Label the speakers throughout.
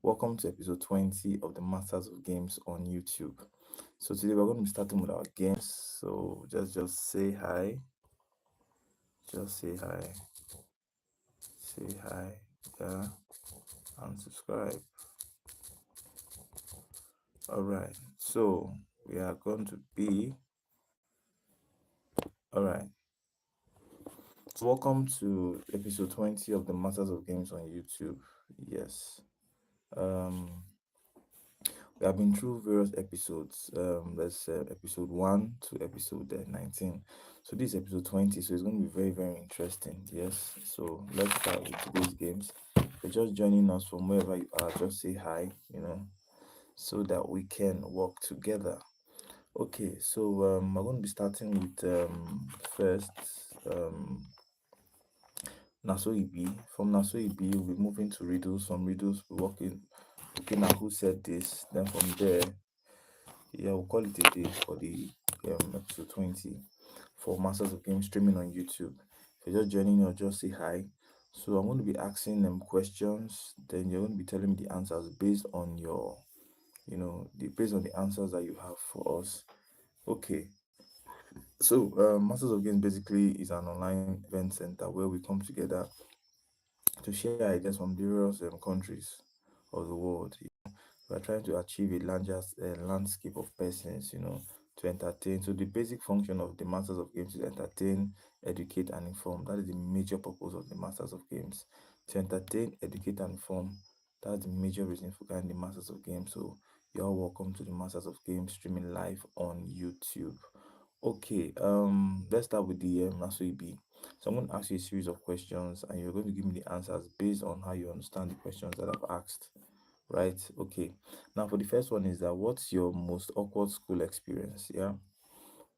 Speaker 1: Welcome to episode 20 of the Masters of Games on YouTube. So today we're going to be starting with our games. So just say hi. Just say hi, yeah, and subscribe. Alright. So we are going to be alright. So welcome to episode 20 of the Masters of Games on YouTube. Yes. Um we have been through various episodes. There's episode 1 to episode 19. So this is episode 20, so it's going to be very, very interesting. Yes. So let's start with today's games. If you're just joining us from wherever you are, just say hi, so that we can work together. Okay, so we're going to be starting with first um, Nasoibi. From Nasoibi, we'll be moving to riddles. From riddles, we're looking at who said this. Then from there, yeah, we'll call it a day for the episode 20 for Masters of Game streaming on YouTube. If you're just joining or just say hi. So I'm going to be asking them questions, then you're going to be telling me the answers based on based on the answers that you have for us. Okay. So Masters of Games basically is an online event center where we come together to share ideas from various countries of the world. We are trying to achieve a larger landscape of persons, to entertain. So the basic function of the Masters of Games is entertain, educate, and inform. That is the major purpose of the Masters of Games. To entertain, educate, and inform. That's the major reason for getting the Masters of Games. So you're all welcome to the Masters of Games streaming live on YouTube. Okay, let's start with the Nasoibi. So I'm going to ask you a series of questions, and you're going to give me the answers based on how you understand the questions that I've asked. Right? Okay. Now for the first one is that what's your most awkward school experience? Yeah.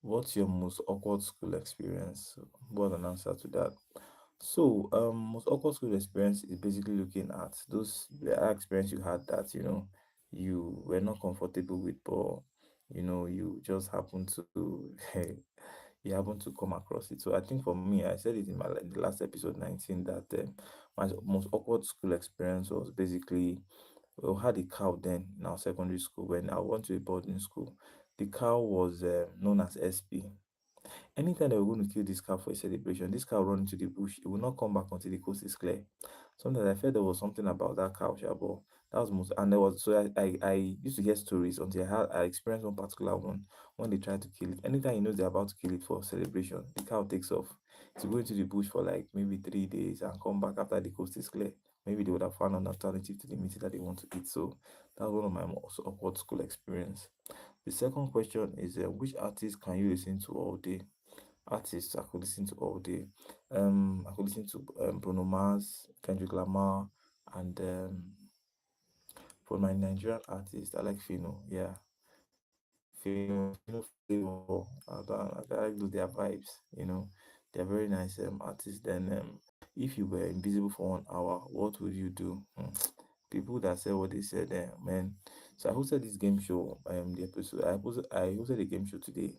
Speaker 1: What's your most awkward school experience? What an answer to that. So, most awkward school experience is basically looking at those the experience you had that you were not comfortable with, but you just happen to you happen to come across it. So I think for me, I said it in the last episode 19 that my most awkward school experience was basically we had a cow then in our secondary school when I went to a boarding school. The cow was known as SP. Anytime they were going to kill this cow for a celebration, this cow run into the bush. It will not come back until the coast is clear. Sometimes I felt there was something about that cow, sha, but that was most. And there was so I used to hear stories until I experienced one particular one when they tried to kill it. Anytime he knows they're about to kill it for celebration, the cow takes off to go into the bush for like maybe 3 days and come back after the coast is clear. Maybe they would have found an alternative to the meat that they want to eat. So that was one of my most awkward school experience. The second question is which artist can you listen to all day? Artists I could listen to all day. I could listen to Bruno Mars, Kendrick Lamar, and for my Nigerian artist, I like Fino. Yeah, Fino Flavor. I like their vibes. They're very nice artists. Then, if you were invisible for 1 hour, what would you do? People that said what they said, man. So I hosted this game show. The episode I hosted a game show today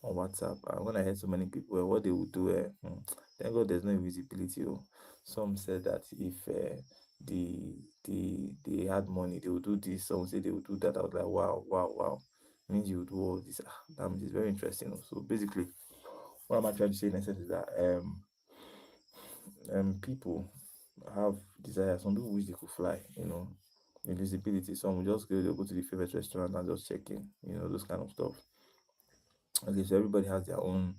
Speaker 1: on WhatsApp. And when I heard so many people, what they would do, thank God there's no invisibility. Oh. Some said that if they had money, they would do this. Some say they would do that. I was like, wow, wow, wow. Means you would do all this. That means it's very interesting. Oh. So basically, what am I trying to say in essence is that people have desire. Some people wish they could fly, invisibility. Some will just go to the favorite restaurant and just check in, those kind of stuff. Okay, so everybody has their own,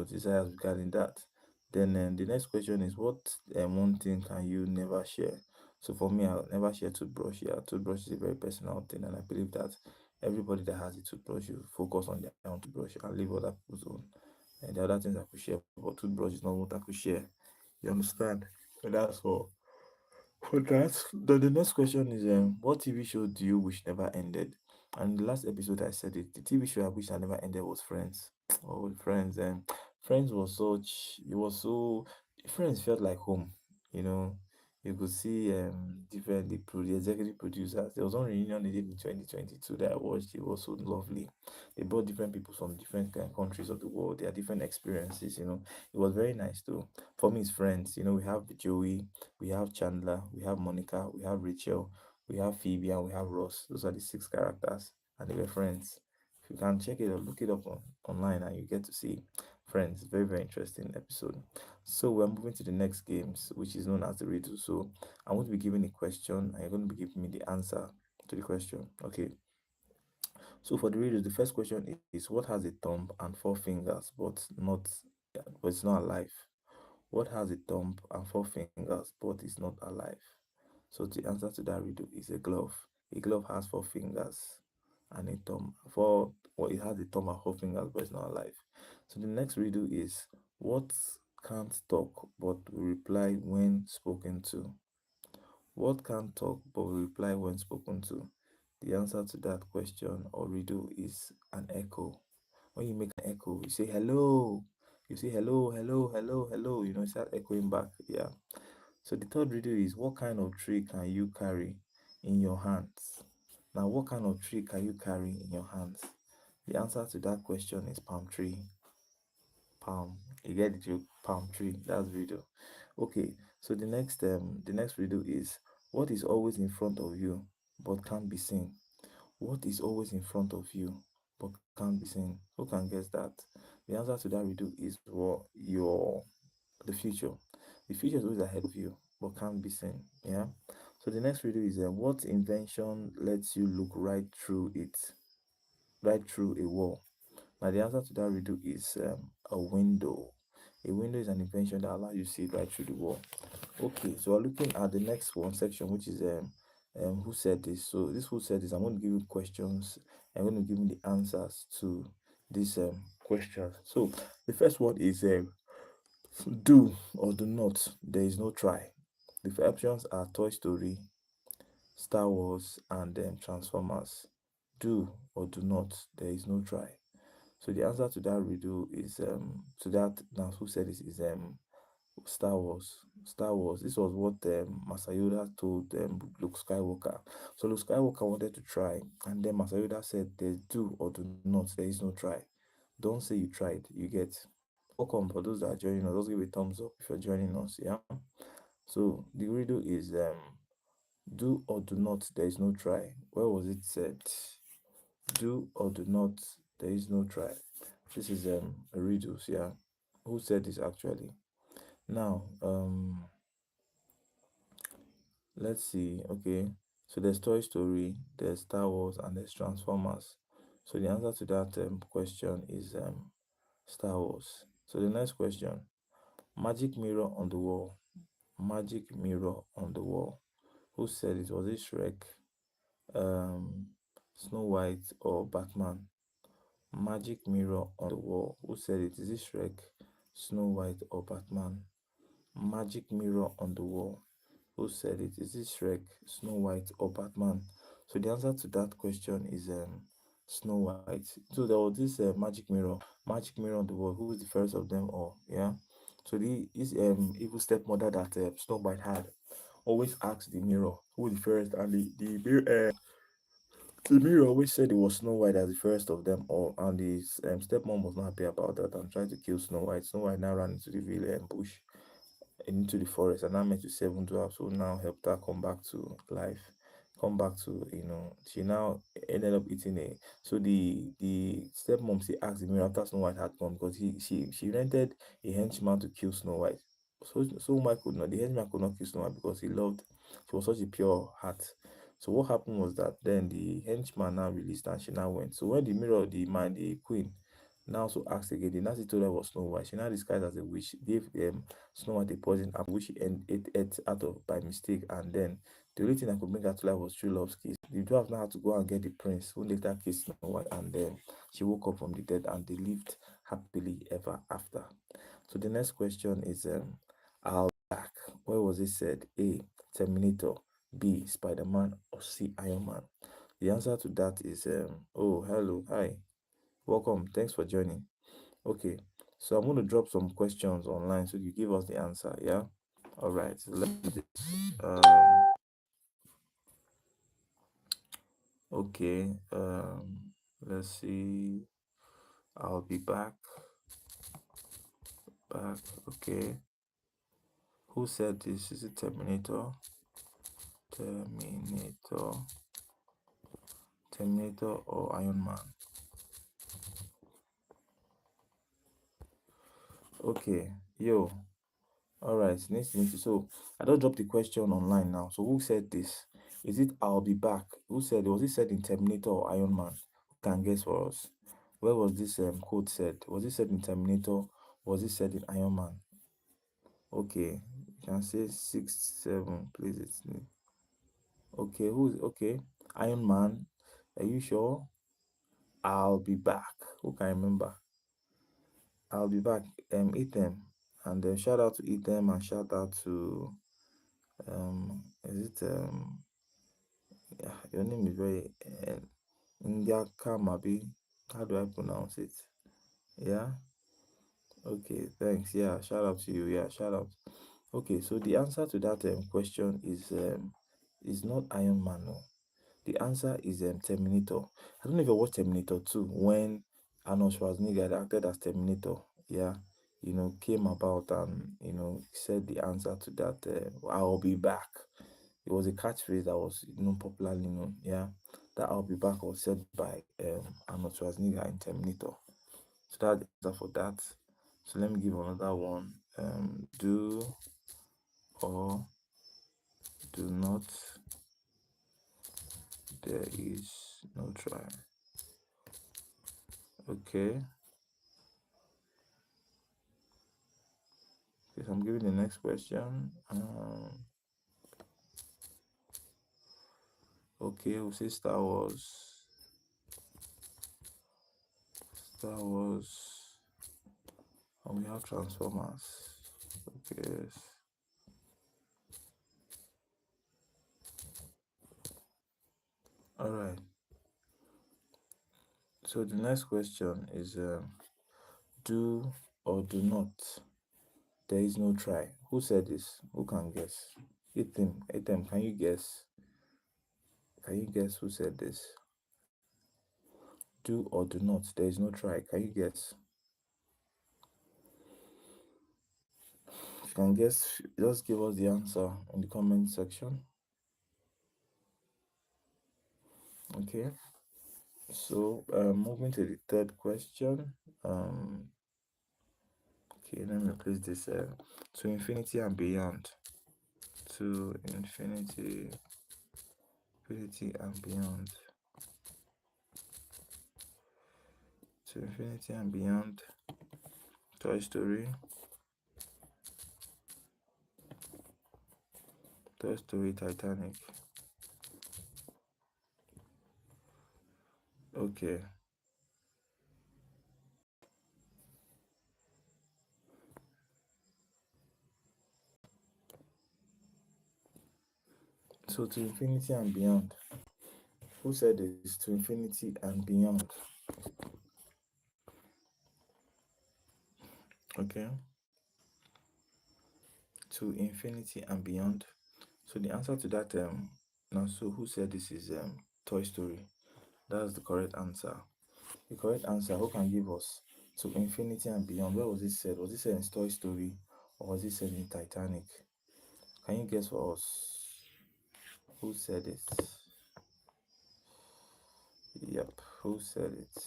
Speaker 1: desires regarding that. Then the next question is what one thing can you never share? So for me, I'll never share toothbrush. Yeah, toothbrush is a very personal thing, and I believe that everybody that has a toothbrush should focus on their own toothbrush and leave other people's own. And the other things I could share, but toothbrush is not what I could share. You understand? So that's all. For that, the next question is what TV show do you wish never ended? And the last episode I said it, the TV show I wish I never ended was Friends. Oh, Friends, Friends was Friends felt like home, you know. You could see the executive producers. There was one reunion they did in 2022 that I watched. It was so lovely. They brought different people from different countries of the world. They had different experiences, It was very nice too. For me, it's Friends. We have Joey, we have Chandler, we have Monica, we have Rachel, We have Phoebe and we have Ross. Those are the six characters, and they were friends. If you can check it or look it up online, and you get to see Friends. Very, very interesting episode. So we're moving to the next games, which is known as the riddle. So I'm going to be giving a question, and you're going to be giving me the answer to the question. Okay. So for the riddle, the first question is, what has a thumb and four fingers, but it's not alive? What has a thumb and four fingers, but is not alive? So the answer to that riddle is a glove. A glove has four fingers and a thumb. It has a thumb and four fingers, but it's not alive. So the next riddle is, what can't talk but will reply when spoken to? What can't talk but will reply when spoken to? The answer to that question or riddle is an echo. When you make an echo, you say hello. You say hello, hello, hello, hello. You start echoing back. Yeah. So the third riddle is, what kind of tree can you carry in your hands? Now, what kind of tree can you carry in your hands? The answer to that question is palm tree. Palm. You get the joke? Palm tree. That's riddle. Okay. So the next riddle is, what is always in front of you but can't be seen? What is always in front of you but can't be seen? Who can guess that? The answer to that riddle is what your the future. The future is always ahead of you but can't be seen. Yeah. So the next riddle is, what invention lets you look right through a wall? Now the answer to that riddle is a window. A window is an invention that allows you to see right through the wall. Okay, so we're looking at the next one section, which is who said this. So this who said this, I'm going to give you questions. I'm going to give you the answers to these questions. So the first one is, do or do not. There is no try. The options are Toy Story, Star Wars, and Transformers. Do or do not. There is no try. So the answer to that riddle is to that now who said this is Star Wars. Star Wars. This was what Masayuda told Luke Skywalker. So Luke Skywalker wanted to try, and then Masayuda said, "There's do or do not. There is no try. Don't say you tried. You get." Welcome for those that are joining us. Just give a thumbs up if you're joining us. Yeah. So the riddle is, do or do not. There is no try. Where was it said? Do or do not. There is no try. This is a riddles. Yeah. Who said this actually? Now let's see. Okay, so there's Toy Story, there's Star Wars, and there's Transformers. So the answer to that question is Star Wars. So the next question, magic mirror on the wall. Magic mirror on the wall. Who said it? Was it Shrek, um, Snow White, or Batman? Magic mirror on the wall. Who said it? Is it Shrek, Snow White, or Batman? Magic mirror on the wall. Who said it? Is it Shrek, Snow White, or Batman? So the answer to that question is Snow White. So there was this magic mirror on the wall. Who is the first of them all? Yeah. So this evil stepmother that Snow White had always asked the mirror who is the first, and the mirror always said it was Snow White as the first of them all, and the stepmom was not happy about that and tried to kill Snow White. Snow White now ran into the bush into the forest, and I met with seven dwarfs who now helped her come back to life, come back to she now ended up eating a so the stepmom, she asked the mirror after Snow White had gone, because she rented a henchman to kill Snow White. So White could not the henchman could not kill Snow White because she was such a pure heart. So what happened was that then the henchman now released and she now went. So when the mirror, the queen, now also asked again, the Nazi told her was Snow White. She now disguised as a witch, gave Snow White a poison apple, which she ate out of by mistake, and then the only thing that could bring her to life was true love's kiss. The dwarf now had to go and get the prince, who later kissed Snow White, and then she woke up from the dead, and they lived happily ever after. So the next question is, I'll be back. Where was it said? A. Terminator. B. Spider-Man. Or C. Iron Man. The answer to that is oh, hello, hi, welcome, thanks for joining. Okay, so I'm going to drop some questions online so you give us the answer. Yeah. All right. So let's do this. Okay. Let's see. I'll be back. Back. Okay. Who said this? Is it Terminator? Terminator, Terminator or Iron Man? Okay, yo, all right, nice to meet you. So I don't drop the question online now. So who said this? Is it "I'll be back"? Who said it? Was it said in Terminator or Iron Man? Who can guess for us? Where was this quote said? Was it said in Terminator? Was it said in Iron Man? Okay, you can say 6, 7, please. It's me. Okay, who's okay? Iron Man. Are you sure? I'll be back. Who can remember? I'll be back. Ethan. And shout out to Ethan and shout out to is it yeah, your name is very India Kamabi. How do I pronounce it? Yeah. Okay. Thanks. Yeah. Shout out to you. Yeah. Shout out. Okay. So the answer to that question is not Iron Man. No. The answer is Terminator. I don't know if you watched Terminator 2 when Arnold Schwarzenegger that acted as Terminator. Yeah. Came about and said the answer to that. I'll be back. It was a catchphrase that was popularly known. Yeah, that "I'll be back" was said by Arnold Schwarzenegger in Terminator. So that's the answer for that. So let me give another one. Do or do not. There is no try. Okay. Okay, so I'm giving the next question. Okay, we'll say Star Wars. Star Wars. And we have Transformers. Okay. All right. So the next question is do or do not. There is no try. Who said this? Who can guess? Ethem, can you guess? Can you guess who said this? Do or do not. There is no try. Can you guess? If you can guess, just give us the answer in the comment section. Okay. So moving to the third question. Okay, let me place this to infinity and beyond. To infinity and beyond. To infinity and beyond. Toy Story. Toy Story, Titanic. Okay. So to infinity and beyond. Who said this? To infinity and beyond. Okay. To infinity and beyond. So the answer to that now so who said this is Toy Story? That's the correct answer. The correct answer, who can give us? To infinity and beyond. Where was it said? Was it said in Toy Story or was it said in Titanic? Can you guess for us? Who said it? Yep, who said it?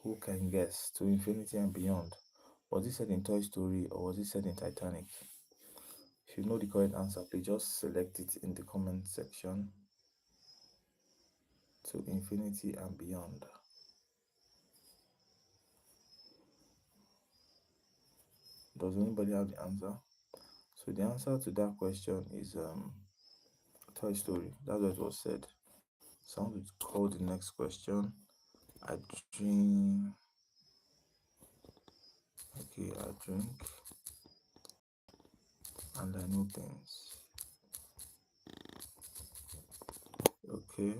Speaker 1: Who can guess? To infinity and beyond. Was it said in Toy Story or was it said in Titanic? If you know the correct answer, please just select it in the comment section. To infinity and beyond. Does anybody have the answer? So the answer to that question is Toy Story. That's what was said. So I'm going to call the next question. I drink. Okay, I drink and I know things. Okay,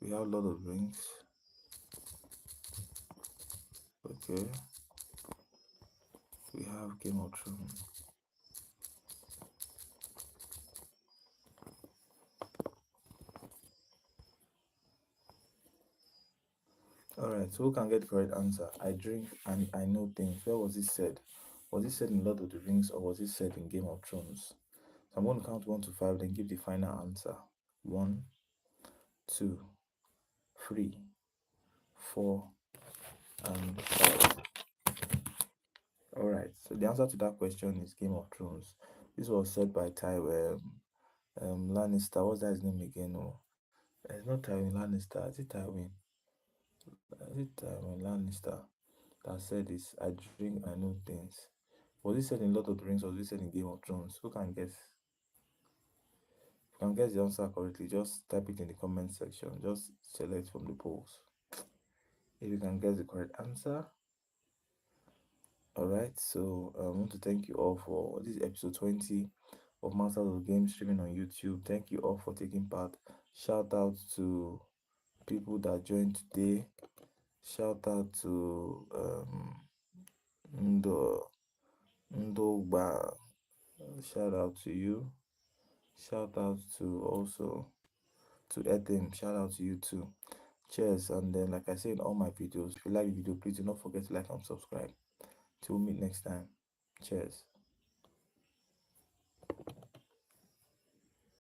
Speaker 1: we have Lord of Rings. Okay, we have Game of Thrones. Alright, so who can get the correct answer? I drink and I know things. Where was it said? Was it said in Lord of the Rings or was it said in Game of Thrones? I'm going to count 1 to 5, then give the final answer. 1, 2, 3, 4, and 5. Alright, so the answer to that question is Game of Thrones. This was said by Lannister. What's that his name again? Oh, it's not Tywin Lannister. Is it Tywin? Is it Tywin Lannister that said this? I drink and I know things. Was it said in Lord of the Rings or was it said in Game of Thrones? Who can guess? If you can guess the answer correctly, just type it in the comment section. Just select from the polls. If you can guess the correct answer. Alright, so I want to thank you all for this episode 20 of Masters of Games streaming on YouTube. Thank you all for taking part. Shout out to people that joined today. Shout out to Ndo Ndogba. Shout out to you. Shout out to also to Ethem. Shout out to you too. Cheers. And then, like I say in all my videos, if you like the video, please do not forget to like and subscribe. Till we meet next time. Cheers.